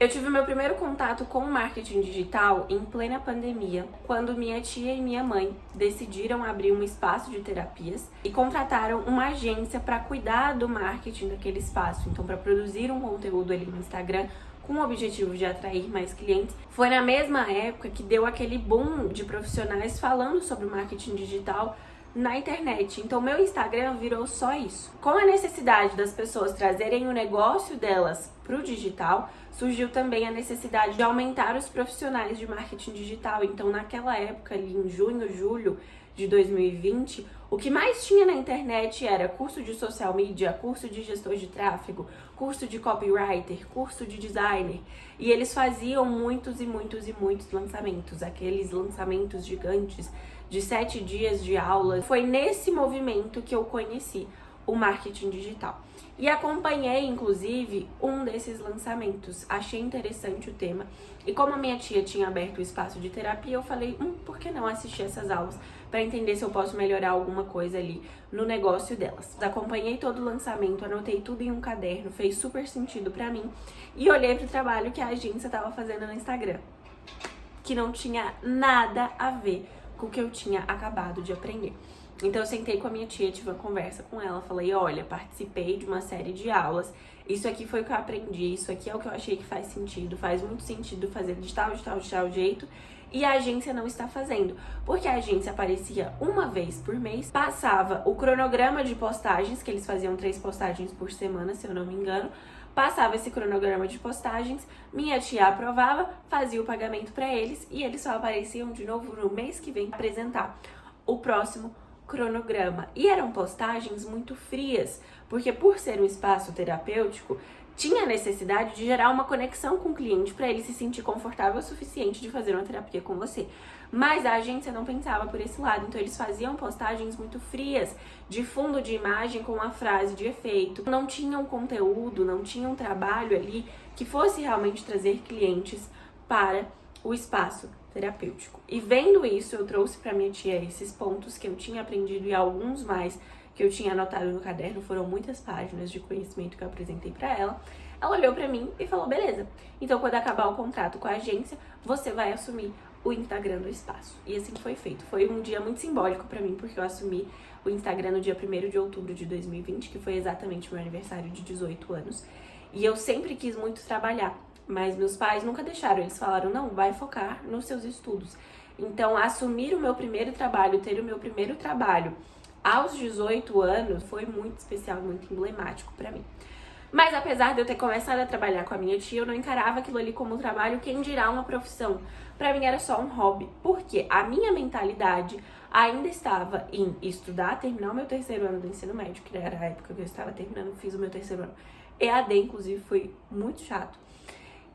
Eu tive meu primeiro contato com o marketing digital em plena pandemia, quando minha tia e minha mãe decidiram abrir um espaço de terapias e contrataram uma agência para cuidar do marketing daquele espaço, então para produzir um conteúdo ali no Instagram com o objetivo de atrair mais clientes. Foi na mesma época que deu aquele boom de profissionais falando sobre marketing digital na internet. Então meu Instagram virou só isso. Com a necessidade das pessoas trazerem o negócio delas pro digital, surgiu também a necessidade de aumentar os profissionais de marketing digital. Então naquela época ali em junho, julho de 2020, o que mais tinha na internet era curso de social media, curso de gestor de tráfego, curso de copywriter, curso de designer. E eles faziam muitos lançamentos, aqueles lançamentos gigantes de 7 dias de aula. Foi nesse movimento que eu conheci o marketing digital. E acompanhei, inclusive, um desses lançamentos. Achei interessante o tema. E como a minha tia tinha aberto o espaço de terapia, eu falei, por que não assistir essas aulas para entender se eu posso melhorar alguma coisa ali no negócio delas. Acompanhei todo o lançamento, anotei tudo em um caderno, fez super sentido para mim. E olhei pro trabalho que a agência estava fazendo no Instagram, que não tinha nada a ver com o que eu tinha acabado de aprender. Então eu sentei com a minha tia, tive uma conversa com ela, falei, olha, participei de uma série de aulas, isso aqui foi o que eu aprendi, isso aqui é o que eu achei que faz sentido, faz muito sentido fazer de tal jeito, e a agência não está fazendo, porque a agência aparecia uma vez por mês, passava o cronograma de postagens, que eles faziam 3 postagens por semana, se eu não me engano, passava esse cronograma de postagens, minha tia aprovava, fazia o pagamento para eles, e eles só apareciam de novo no mês que vem apresentar o próximo cronograma. E eram postagens muito frias, porque por ser um espaço terapêutico, tinha necessidade de gerar uma conexão com o cliente para ele se sentir confortável o suficiente de fazer uma terapia com você. Mas a agência não pensava por esse lado, então eles faziam postagens muito frias, de fundo de imagem com uma frase de efeito. Não tinham conteúdo, não tinham trabalho ali que fosse realmente trazer clientes para o espaço terapêutico. E vendo isso, eu trouxe para minha tia esses pontos que eu tinha aprendido e alguns mais que eu tinha anotado no caderno, foram muitas páginas de conhecimento que eu apresentei para ela. Ela olhou para mim e falou, beleza, então quando acabar o contrato com a agência, você vai assumir o Instagram do espaço. E assim foi feito. Foi um dia muito simbólico para mim, porque eu assumi o Instagram no dia 1º de outubro de 2020, que foi exatamente o meu aniversário de 18 anos. E eu sempre quis muito trabalhar, mas meus pais nunca deixaram, eles falaram, não, vai focar nos seus estudos. Então, assumir o meu primeiro trabalho, ter o meu primeiro trabalho aos 18 anos, foi muito especial, muito emblemático pra mim. Mas apesar de eu ter começado a trabalhar com a minha tia, eu não encarava aquilo ali como trabalho, quem dirá uma profissão. Pra mim era só um hobby, porque a minha mentalidade ainda estava em estudar, terminar o meu 3º ano do ensino médio, que era a época que eu estava terminando, fiz o meu 3º ano. EAD, inclusive, foi muito chato.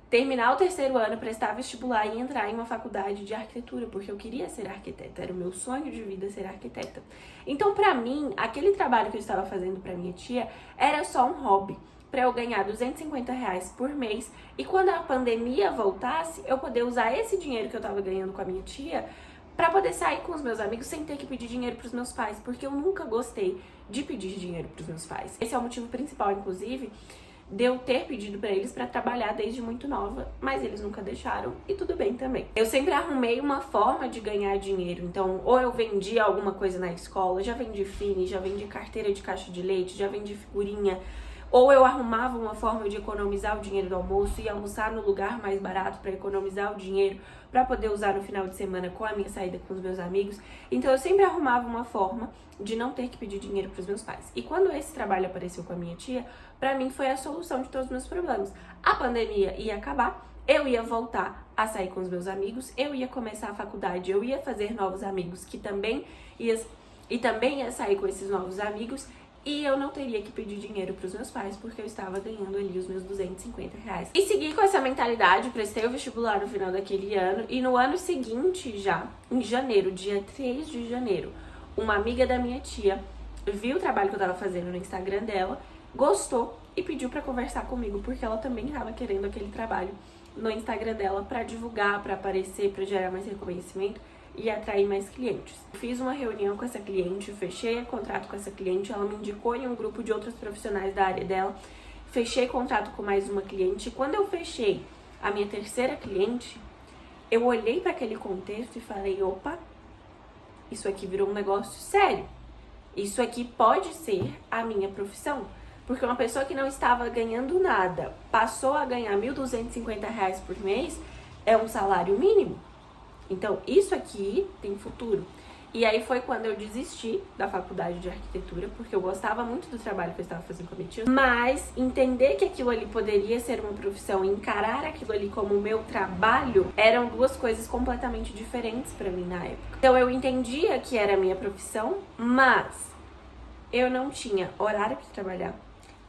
Terminar o 3º ano, prestar vestibular e entrar em uma faculdade de arquitetura, porque eu queria ser arquiteta, era o meu sonho de vida ser arquiteta. Então, pra mim, aquele trabalho que eu estava fazendo pra minha tia era só um hobby, pra eu ganhar R$250 por mês, e quando a pandemia voltasse, eu poder usar esse dinheiro que eu tava ganhando com a minha tia pra poder sair com os meus amigos sem ter que pedir dinheiro pros meus pais, porque eu nunca gostei de pedir dinheiro pros meus pais. Esse é o motivo principal, inclusive, de eu ter pedido pra eles pra trabalhar desde muito nova, mas eles nunca deixaram e tudo bem também. Eu sempre arrumei uma forma de ganhar dinheiro, então ou eu vendia alguma coisa na escola, já vendi fine, já vendi carteira de caixa de leite, já vendi figurinha, ou eu arrumava uma forma de economizar o dinheiro do almoço e almoçar no lugar mais barato para economizar o dinheiro para poder usar no final de semana com a minha saída com os meus amigos. Então eu sempre arrumava uma forma de não ter que pedir dinheiro para os meus pais. E quando esse trabalho apareceu com a minha tia, para mim foi a solução de todos os meus problemas. A pandemia ia acabar, eu ia voltar a sair com os meus amigos, eu ia começar a faculdade, eu ia fazer novos amigos que também ia sair com esses novos amigos. E eu não teria que pedir dinheiro pros meus pais, porque eu estava ganhando ali os meus R$250. E segui com essa mentalidade, prestei o vestibular no final daquele ano. E no ano seguinte, já, em janeiro, dia 3 de janeiro, uma amiga da minha tia viu o trabalho que eu tava fazendo no Instagram dela, gostou e pediu pra conversar comigo, porque ela também tava querendo aquele trabalho no Instagram dela pra divulgar, pra aparecer, pra gerar mais reconhecimento e atrair mais clientes. Fiz uma reunião com essa cliente, fechei contrato com essa cliente, ela me indicou em um grupo de outros profissionais da área dela, fechei contrato com mais uma cliente. Quando eu fechei a minha terceira cliente, eu olhei para aquele contexto e falei, opa, isso aqui virou um negócio sério. Isso aqui pode ser a minha profissão. Porque uma pessoa que não estava ganhando nada, passou a ganhar R$ 1.250 por mês, é um salário mínimo. Então, isso aqui tem futuro. E aí foi quando eu desisti da faculdade de arquitetura, porque eu gostava muito do trabalho que eu estava fazendo com a minha tia, mas entender que aquilo ali poderia ser uma profissão e encarar aquilo ali como o meu trabalho, eram duas coisas completamente diferentes para mim na época. Então eu entendia que era a minha profissão, mas eu não tinha horário para trabalhar,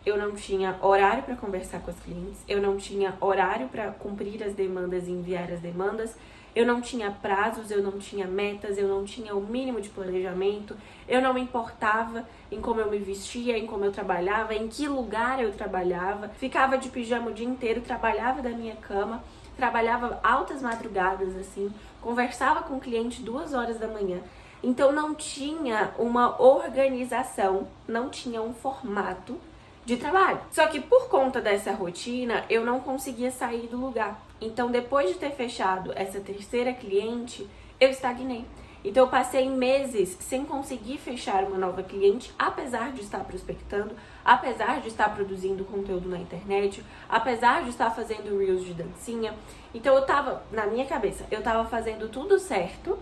eu não tinha horário para conversar com os clientes, eu não tinha horário para cumprir as demandas e enviar as demandas, eu não tinha prazos, eu não tinha metas, eu não tinha o mínimo de planejamento, eu não me importava em como eu me vestia, em como eu trabalhava, em que lugar eu trabalhava, ficava de pijama o dia inteiro, trabalhava da minha cama, trabalhava altas madrugadas assim, conversava com o cliente 2 horas da manhã. Então não tinha uma organização, não tinha um formato de trabalho. Só que por conta dessa rotina, eu não conseguia sair do lugar. Então, depois de ter fechado essa terceira cliente, eu estagnei. Então, eu passei meses sem conseguir fechar uma nova cliente, apesar de estar prospectando, apesar de estar produzindo conteúdo na internet, apesar de estar fazendo reels de dancinha. Então, eu tava, na minha cabeça, eu tava fazendo tudo certo,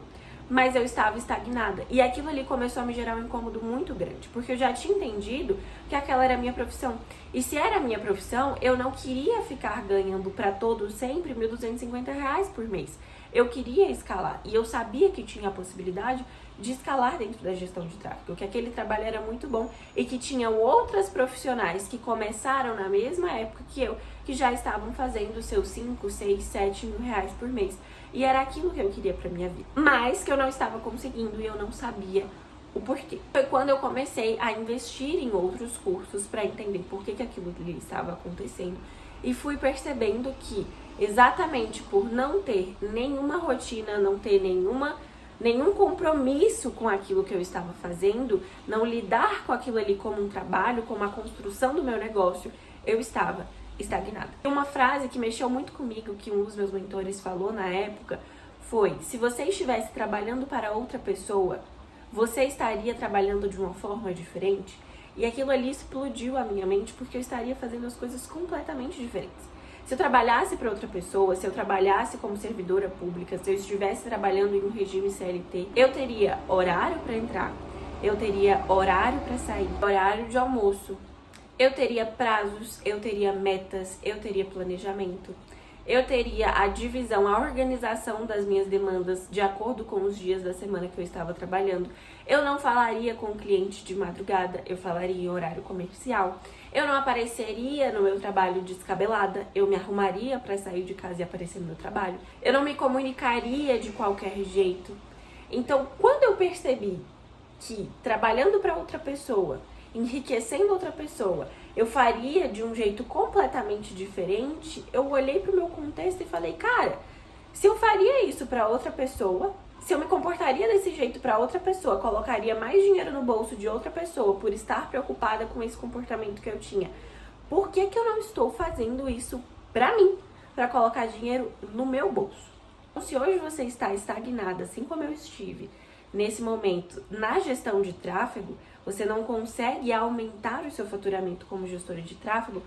mas eu estava estagnada. E aquilo ali começou a me gerar um incômodo muito grande, porque eu já tinha entendido que aquela era a minha profissão. E se era a minha profissão, eu não queria ficar ganhando para todos sempre R$ 1.250 por mês. Eu queria escalar e eu sabia que tinha a possibilidade de escalar dentro da gestão de tráfego, que aquele trabalho era muito bom e que tinham outras profissionais que começaram na mesma época que eu, que já estavam fazendo seus 5, 6, 7 mil reais por mês. E era aquilo que eu queria pra minha vida, mas que eu não estava conseguindo e eu não sabia o porquê. Foi quando eu comecei a investir em outros cursos para entender por que aquilo ali estava acontecendo e fui percebendo que exatamente por não ter nenhuma rotina, não ter nenhum compromisso com aquilo que eu estava fazendo, não lidar com aquilo ali como um trabalho, como a construção do meu negócio, eu estava estagnada. Uma frase que mexeu muito comigo, que um dos meus mentores falou na época, foi: se você estivesse trabalhando para outra pessoa, você estaria trabalhando de uma forma diferente? E aquilo ali explodiu a minha mente, porque eu estaria fazendo as coisas completamente diferentes. Se eu trabalhasse para outra pessoa, se eu trabalhasse como servidora pública, se eu estivesse trabalhando em um regime CLT, eu teria horário para entrar, eu teria horário para sair, horário de almoço, eu teria prazos, eu teria metas, eu teria planejamento, eu teria a divisão, a organização das minhas demandas de acordo com os dias da semana que eu estava trabalhando. Eu não falaria com o cliente de madrugada, eu falaria em horário comercial. Eu não apareceria no meu trabalho descabelada, eu me arrumaria para sair de casa e aparecer no meu trabalho. Eu não me comunicaria de qualquer jeito. Então, quando eu percebi que trabalhando para outra pessoa, enriquecendo outra pessoa, eu faria de um jeito completamente diferente, eu olhei pro meu contexto e falei, cara, se eu faria isso para outra pessoa, se eu me comportaria desse jeito para outra pessoa, colocaria mais dinheiro no bolso de outra pessoa por estar preocupada com esse comportamento que eu tinha, por que que eu não estou fazendo isso para mim, para colocar dinheiro no meu bolso? Então, se hoje você está estagnada, assim como eu estive, nesse momento, na gestão de tráfego, você não consegue aumentar o seu faturamento como gestora de tráfego,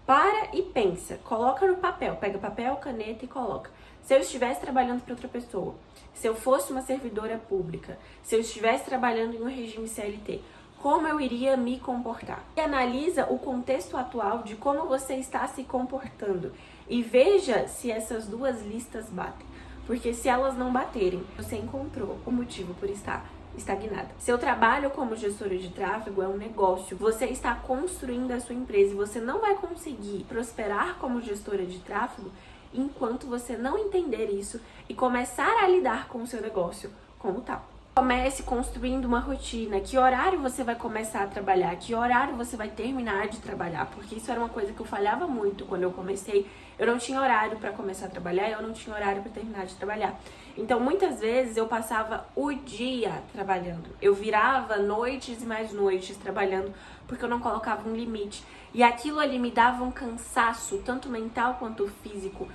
para e pensa, coloca no papel, pega papel, caneta e coloca. Se eu estivesse trabalhando para outra pessoa, se eu fosse uma servidora pública, se eu estivesse trabalhando em um regime CLT, como eu iria me comportar? E analisa o contexto atual de como você está se comportando e veja se essas duas listas batem. Porque se elas não baterem, você encontrou o motivo por estar estagnada. Seu trabalho como gestora de tráfego é um negócio. Você está construindo a sua empresa e você não vai conseguir prosperar como gestora de tráfego enquanto você não entender isso e começar a lidar com o seu negócio como tal. Comece construindo uma rotina, que horário você vai começar a trabalhar, que horário você vai terminar de trabalhar, porque isso era uma coisa que eu falhava muito quando eu comecei. Eu não tinha horário para começar a trabalhar, eu não tinha horário para terminar de trabalhar. Então, muitas vezes eu passava o dia trabalhando. Eu virava noites e mais noites trabalhando, porque eu não colocava um limite. E aquilo ali me dava um cansaço, tanto mental quanto físico,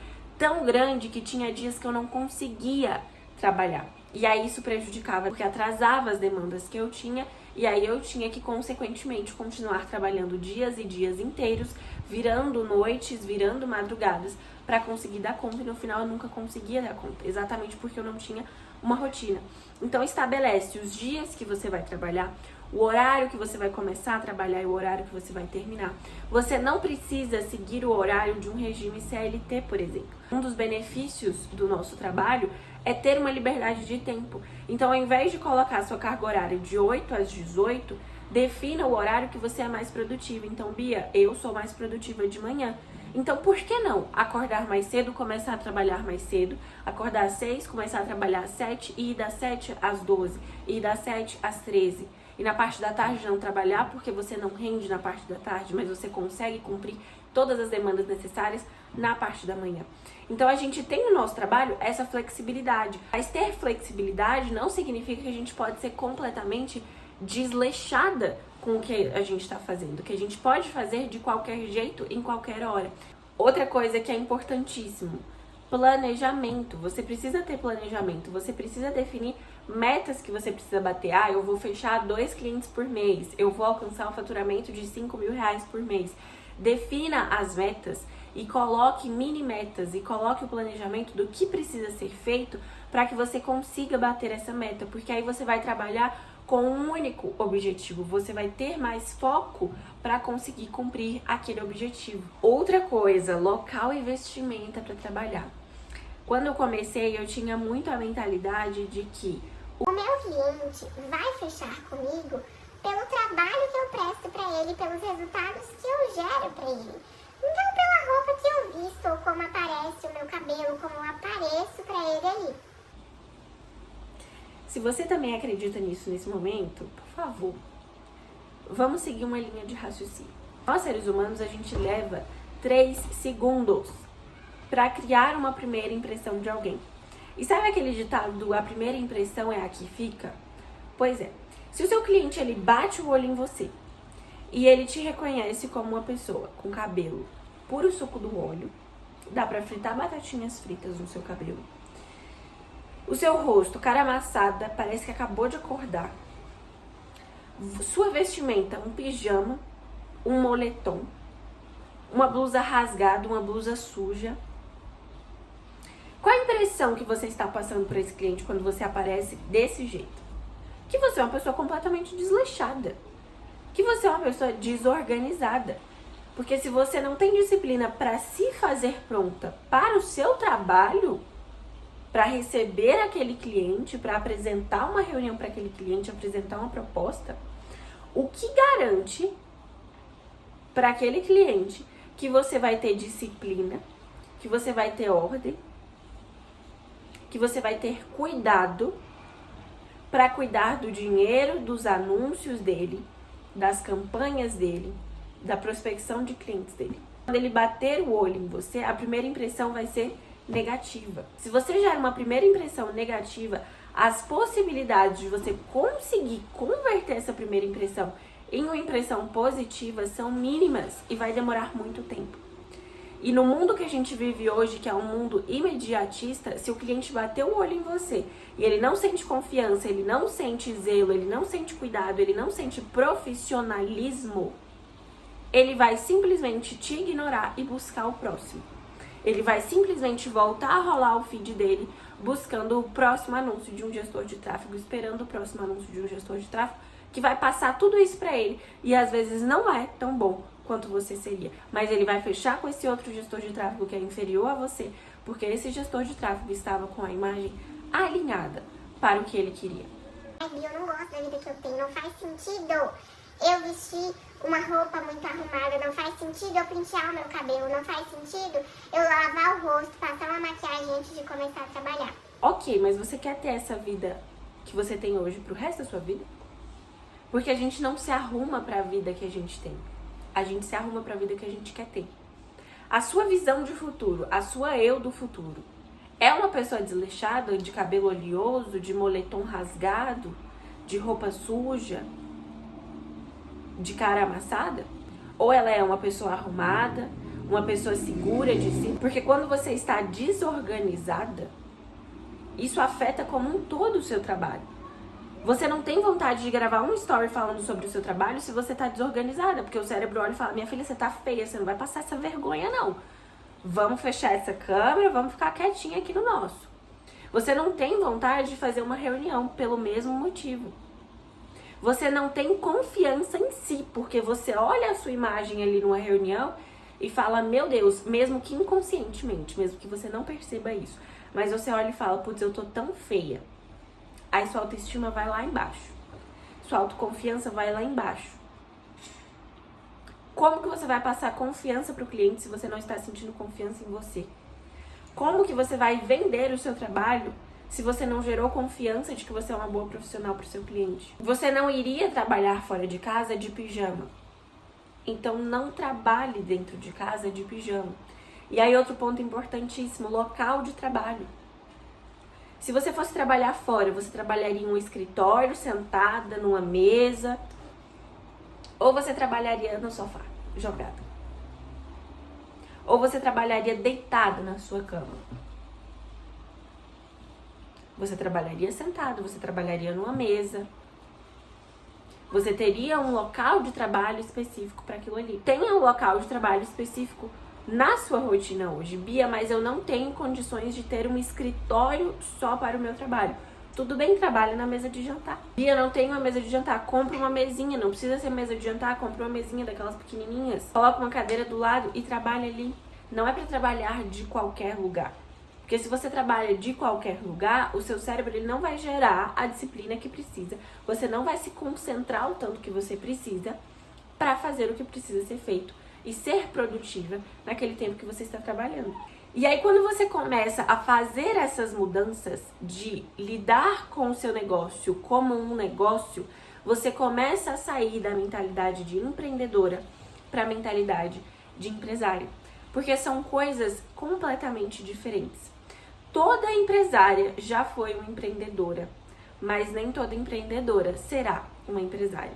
tão grande que tinha dias que eu não conseguia trabalhar. E aí isso prejudicava, porque atrasava as demandas que eu tinha, e aí eu tinha que, consequentemente, continuar trabalhando dias e dias inteiros, virando noites, virando madrugadas, para conseguir dar conta, e no final eu nunca conseguia dar conta, exatamente porque eu não tinha uma rotina. Então estabelece os dias que você vai trabalhar, o horário que você vai começar a trabalhar e o horário que você vai terminar. Você não precisa seguir o horário de um regime CLT, por exemplo. Um dos benefícios do nosso trabalho é ter uma liberdade de tempo. Então, ao invés de colocar a sua carga horária de 8 às 18, defina o horário que você é mais produtiva. Então, Bia, eu sou mais produtiva de manhã. Então, por que não acordar mais cedo, começar a trabalhar mais cedo, acordar às 6, começar a trabalhar às 7 e ir das 7 às 12, e ir das 7 às 13. E na parte da tarde não trabalhar porque você não rende na parte da tarde, mas você consegue cumprir todas as demandas necessárias na parte da manhã. Então a gente tem no nosso trabalho essa flexibilidade. Mas ter flexibilidade não significa que a gente pode ser completamente desleixada com o que a gente está fazendo, que a gente pode fazer de qualquer jeito, em qualquer hora. Outra coisa que é importantíssimo, planejamento. Você precisa ter planejamento, você precisa definir metas que você precisa bater. Ah, eu vou fechar 2 clientes por mês, eu vou alcançar um faturamento de R$5.000 por mês. Defina as metas e coloque mini metas e coloque o planejamento do que precisa ser feito para que você consiga bater essa meta, porque aí você vai trabalhar com um único objetivo, você vai ter mais foco para conseguir cumprir aquele objetivo. Outra coisa, local e vestimenta para trabalhar. Quando eu comecei, eu tinha muito a mentalidade de que o meu cliente vai fechar comigo pelo trabalho que eu presto para ele, pelos resultados que eu gero para ele. Então, pela roupa que eu visto, ou como aparece o meu cabelo, como eu apareço para ele ali. Se você também acredita nisso nesse momento, por favor, vamos seguir uma linha de raciocínio. Nós, seres humanos, a gente leva 3 segundos para criar uma primeira impressão de alguém. E sabe aquele ditado do a primeira impressão é a que fica? Pois é, se o seu cliente ele bate o olho em você e ele te reconhece como uma pessoa com cabelo puro suco do óleo, dá pra fritar batatinhas fritas no seu cabelo. O seu rosto, cara amassada, parece que acabou de acordar. Sua vestimenta, um pijama, um moletom, uma blusa rasgada, uma blusa suja. Qual a impressão que você está passando para esse cliente quando você aparece desse jeito? Que você é uma pessoa completamente desleixada. Que você é uma pessoa desorganizada. Porque se você não tem disciplina para se fazer pronta para o seu trabalho, para receber aquele cliente, para apresentar uma reunião para aquele cliente, apresentar uma proposta, o que garante para aquele cliente que você vai ter disciplina, que você vai ter ordem, que você vai ter cuidado para cuidar do dinheiro, dos anúncios dele, das campanhas dele, da prospecção de clientes dele. Quando ele bater o olho em você, a primeira impressão vai ser negativa. Se você gera uma primeira impressão negativa, as possibilidades de você conseguir converter essa primeira impressão em uma impressão positiva são mínimas e vai demorar muito tempo. E no mundo que a gente vive hoje, que é um mundo imediatista, se o cliente bater o olho em você e ele não sente confiança, ele não sente zelo, ele não sente cuidado, ele não sente profissionalismo, ele vai simplesmente te ignorar e buscar o próximo. Ele vai simplesmente voltar a rolar o feed dele, buscando o próximo anúncio de um gestor de tráfego, esperando o próximo anúncio de um gestor de tráfego, que vai passar tudo isso pra ele. E às vezes não é tão bom quanto você seria. Mas ele vai fechar com esse outro gestor de tráfego que é inferior a você, porque esse gestor de tráfego estava com a imagem alinhada para o que ele queria. Ai, eu não gosto da vida que eu tenho, não faz sentido eu vestir uma roupa muito arrumada, não faz sentido eu pentear o meu cabelo, não faz sentido eu lavar o rosto, passar uma maquiagem antes de começar a trabalhar. Ok, mas você quer ter essa vida que você tem hoje pro resto da sua vida? Porque a gente não se arruma para a vida que a gente tem. A gente se arruma para a vida que a gente quer ter. A sua visão de futuro, a sua eu do futuro, é uma pessoa desleixada, de cabelo oleoso, de moletom rasgado, de roupa suja, de cara amassada? Ou ela é uma pessoa arrumada, uma pessoa segura de si, porque quando você está desorganizada, isso afeta como um todo o seu trabalho. Você não tem vontade de gravar um story falando sobre o seu trabalho se você tá desorganizada, porque o cérebro olha e fala, minha filha, você tá feia, você não vai passar essa vergonha não. Vamos fechar essa câmera, vamos ficar quietinha aqui no nosso. Você não tem vontade de fazer uma reunião pelo mesmo motivo. Você não tem confiança em si, porque você olha a sua imagem ali numa reunião e fala, meu Deus, mesmo que inconscientemente, mesmo que você não perceba isso, mas você olha e fala, putz, eu tô tão feia. Aí sua autoestima vai lá embaixo. Sua autoconfiança vai lá embaixo. Como que você vai passar confiança pro cliente se você não está sentindo confiança em você? Como que você vai vender o seu trabalho se você não gerou confiança de que você é uma boa profissional pro seu cliente? Você não iria trabalhar fora de casa de pijama. Então não trabalhe dentro de casa de pijama. E aí outro ponto importantíssimo, local de trabalho. Se você fosse trabalhar fora, você trabalharia em um escritório, sentada numa mesa, ou você trabalharia no sofá, jogada. Ou você trabalharia deitada na sua cama. Você trabalharia sentado, você trabalharia numa mesa. Você teria um local de trabalho específico para aquilo ali. Tenha um local de trabalho específico na sua rotina hoje. Bia, mas eu não tenho condições de ter um escritório só para o meu trabalho. Tudo bem, trabalha na mesa de jantar. Bia, não tenho uma mesa de jantar. Compre uma mesinha, não precisa ser mesa de jantar, compre uma mesinha daquelas pequenininhas. Coloca uma cadeira do lado e trabalha ali. Não é para trabalhar de qualquer lugar. Porque se você trabalha de qualquer lugar, o seu cérebro ele não vai gerar a disciplina que precisa. Você não vai se concentrar o tanto que você precisa para fazer o que precisa ser feito e ser produtiva naquele tempo que você está trabalhando. E aí quando você começa a fazer essas mudanças de lidar com o seu negócio como um negócio, você começa a sair da mentalidade de empreendedora para a mentalidade de empresária. Porque são coisas completamente diferentes. Toda empresária já foi uma empreendedora, mas nem toda empreendedora será uma empresária.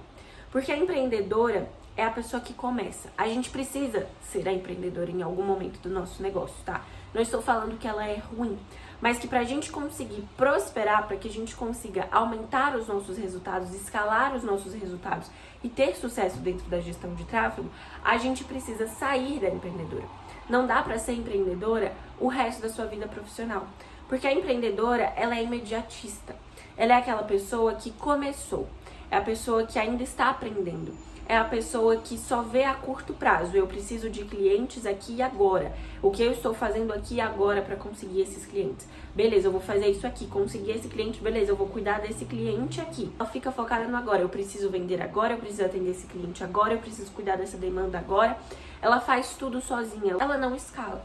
Porque a empreendedora é a pessoa que começa. A gente precisa ser a empreendedora em algum momento do nosso negócio, tá? Não estou falando que ela é ruim, mas que pra gente conseguir prosperar, para que a gente consiga aumentar os nossos resultados, escalar os nossos resultados e ter sucesso dentro da gestão de tráfego, a gente precisa sair da empreendedora. Não dá pra ser empreendedora o resto da sua vida profissional, porque a empreendedora, ela é imediatista. Ela é aquela pessoa que começou, é a pessoa que ainda está aprendendo. É a pessoa que só vê a curto prazo. Eu preciso de clientes aqui e agora. O que eu estou fazendo aqui e agora para conseguir esses clientes? Beleza, eu vou fazer isso aqui. Conseguir esse cliente, beleza, eu vou cuidar desse cliente aqui. Ela fica focada no agora. Eu preciso vender agora, eu preciso atender esse cliente agora, eu preciso cuidar dessa demanda agora. Ela faz tudo sozinha. Ela não escala.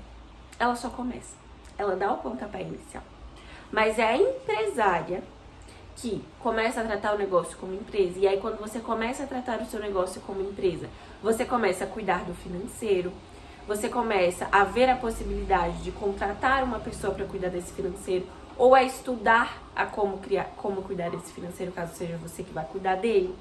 Ela só começa. Ela dá o pontapé inicial. Mas é a empresária que começa a tratar o negócio como empresa. E aí quando você começa a tratar o seu negócio como empresa, você começa a cuidar do financeiro, você começa a ver a possibilidade de contratar uma pessoa para cuidar desse financeiro, ou a estudar a como cuidar desse financeiro, caso seja você que vai cuidar dele.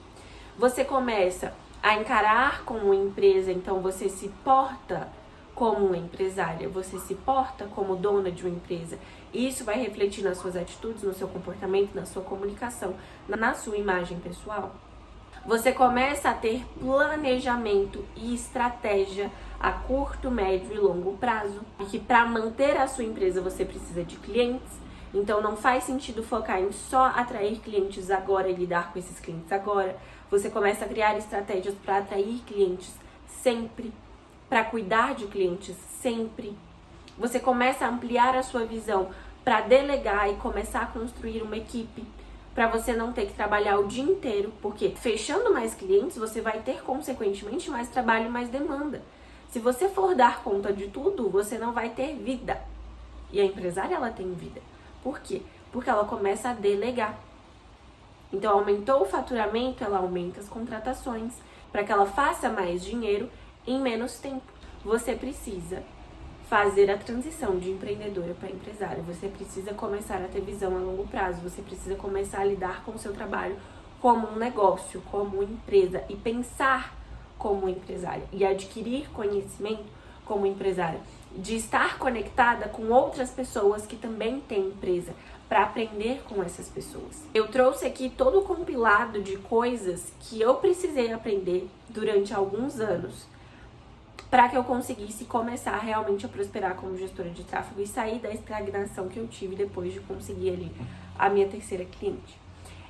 Você começa a encarar como uma empresa, então você se porta como uma empresária, você se porta como dona de uma empresa. E isso vai refletir nas suas atitudes, no seu comportamento, na sua comunicação, na sua imagem pessoal. Você começa a ter planejamento e estratégia a curto, médio e longo prazo. E que para manter a sua empresa você precisa de clientes. Então não faz sentido focar em só atrair clientes agora e lidar com esses clientes agora. Você começa a criar estratégias para atrair clientes sempre, para cuidar de clientes sempre. Você começa a ampliar a sua visão para delegar e começar a construir uma equipe, para você não ter que trabalhar o dia inteiro, porque fechando mais clientes, você vai ter consequentemente mais trabalho e mais demanda. Se você for dar conta de tudo, você não vai ter vida. E a empresária, ela tem vida. Por quê? Porque ela começa a delegar. Então, aumentou o faturamento, ela aumenta as contratações, para que ela faça mais dinheiro em menos tempo. Você precisa fazer a transição de empreendedora para empresária. Você precisa começar a ter visão a longo prazo. Você precisa começar a lidar com o seu trabalho como um negócio, como uma empresa e pensar como empresária e adquirir conhecimento como empresária, de estar conectada com outras pessoas que também têm empresa, para aprender com essas pessoas. Eu trouxe aqui todo o compilado de coisas que eu precisei aprender durante alguns anos para que eu conseguisse começar realmente a prosperar como gestora de tráfego e sair da estagnação que eu tive depois de conseguir ali a minha terceira cliente.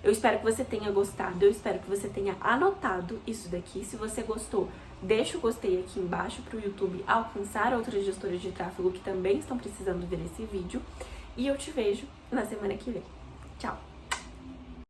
Eu espero que você tenha gostado, eu espero que você tenha anotado isso daqui. Se você gostou, deixa o gostei aqui embaixo para o YouTube alcançar outras gestoras de tráfego que também estão precisando ver esse vídeo. E eu te vejo na semana que vem. Tchau!